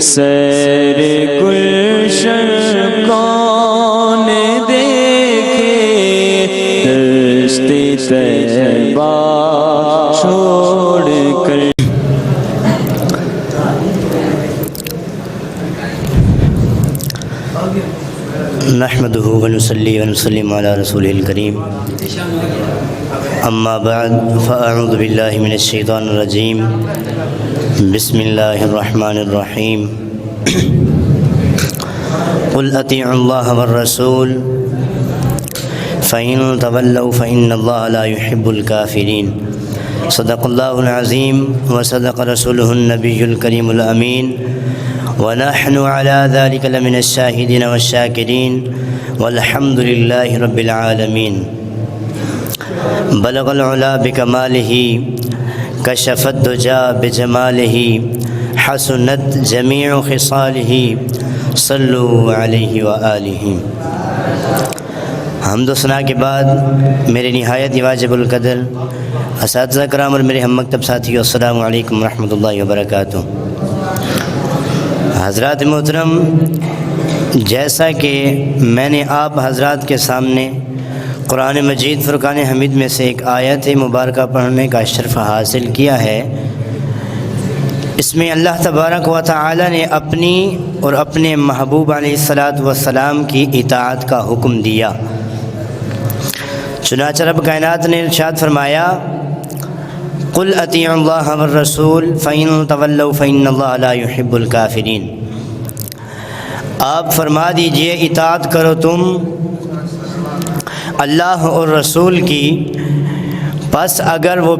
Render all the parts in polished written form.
سیر گلشن کون دیکھے دشت طیبہ چھوڑ کر نحمده ونصلي ونسلم على رسوله الكريم اما بعد فاعوذ بالله من الشيطان الرجيم بسم الله الرحمن الرحيم قل اطيعوا الله والرسول فإن تولوا فإن الله لا يحب الكافرين صدق الله العظيم وصدق رسوله النبي الكريم الأمين ونحن على ذلك لمن الشاهدين والشاكرين والحمد لله رب العالمين بلغ العلا بكماله كشف الدجى بجماله حسنت جميع خصاله صلوا عليه وآله۔ حمد و ثنا کے بعد میرے نہایت واجب القدر اساتذہ کرام اور میرے ہم مکتب ساتھیو، السلام علیکم ورحمۃ اللہ وبرکاتہ۔ حضرات محترم، جیسا کہ میں نے آپ حضرات کے سامنے قرآن مجید فرقان حمید میں سے ایک آیت مبارکہ پڑھنے کا شرف حاصل کیا ہے، اس میں اللہ تبارک و تعالی نے اپنی اور اپنے محبوب علیہ السلام کی اطاعت کا حکم دیا۔ چنانچہ رب کائنات نے ارشاد فرمایا، قل اطیعوا اللہ والرسول فإن تولوا فإن اللہ لا يحب الکافرین۔ آپ فرما دیجئے اطاعت کرو تم اللہ اور رسول کی، پس اگر وہ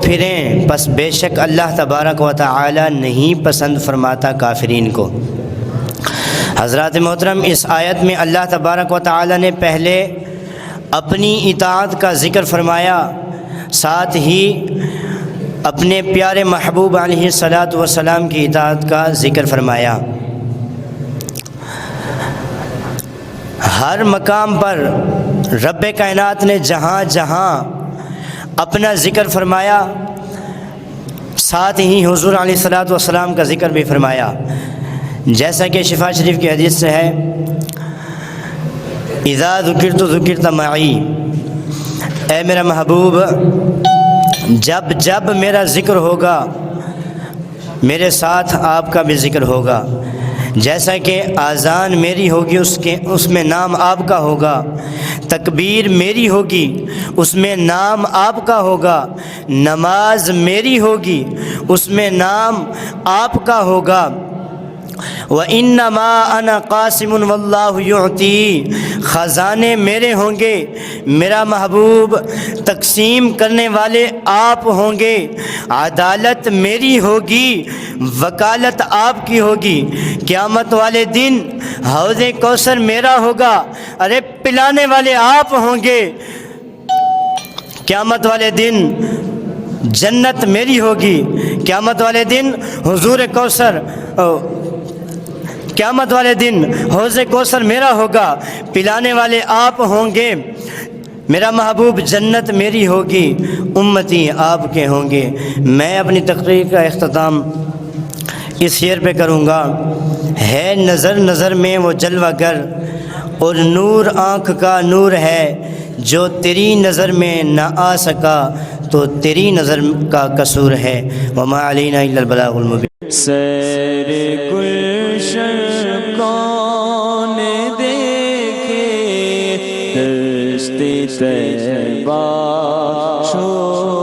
پھریں پس بے شک اللہ تبارک و تعالی نہیں پسند فرماتا کافرین کو۔ حضرات محترم، اس آیت میں اللہ تبارک و تعالی نے پہلے اپنی اطاعت کا ذکر فرمایا، ساتھ ہی اپنے پیارے محبوب علیہ السلام کی اطاعت کا ذکر فرمایا۔ ہر مقام پر رب کائنات نے جہاں جہاں اپنا ذکر فرمایا، ساتھ ہی حضور علیہ السلام کا ذکر بھی فرمایا، جیسا کہ شفا شریف کی حدیث سے ہے، اذا ذکرت ذکرت معی، اے میرا محبوب جب جب میرا ذکر ہوگا میرے ساتھ آپ کا بھی ذکر ہوگا۔ جیسا کہ اذان میری ہوگی اس میں نام آپ کا ہوگا، تکبیر میری ہوگی اس میں نام آپ کا ہوگا، نماز میری ہوگی اس میں نام آپ کا ہوگا۔ وَإِنَّمَا أَنَا قَاسِمٌ وَاللَّهُ يُعْطِي، خزانے میرے ہوں گے، میرا محبوب تقسیم کرنے والے آپ ہوں گے، عدالت میری ہوگی، وکالت آپ کی ہوگی۔ قیامت والے دن حوض کوثر میرا ہوگا، ارے پلانے والے آپ ہوں گے۔ قیامت والے دن جنت میری ہوگی، قیامت والے دن قیامت والے دن حوض کوثر میرا ہوگا، پلانے والے آپ ہوں گے، میرا محبوب جنت میری ہوگی، امتی آپ کے ہوں گے۔ میں اپنی تقریر کا اختتام اس شعر پہ کروں گا، ہے نظر نظر میں وہ جلوہ گر اور نور آنکھ کا نور ہے، جو تیری نظر میں نہ آ سکا تو تیری نظر کا قصور ہے، وما علینا الا البلاغ المبین۔ سیر گلشن کون دیکھے دشت طیبہ چھوڑ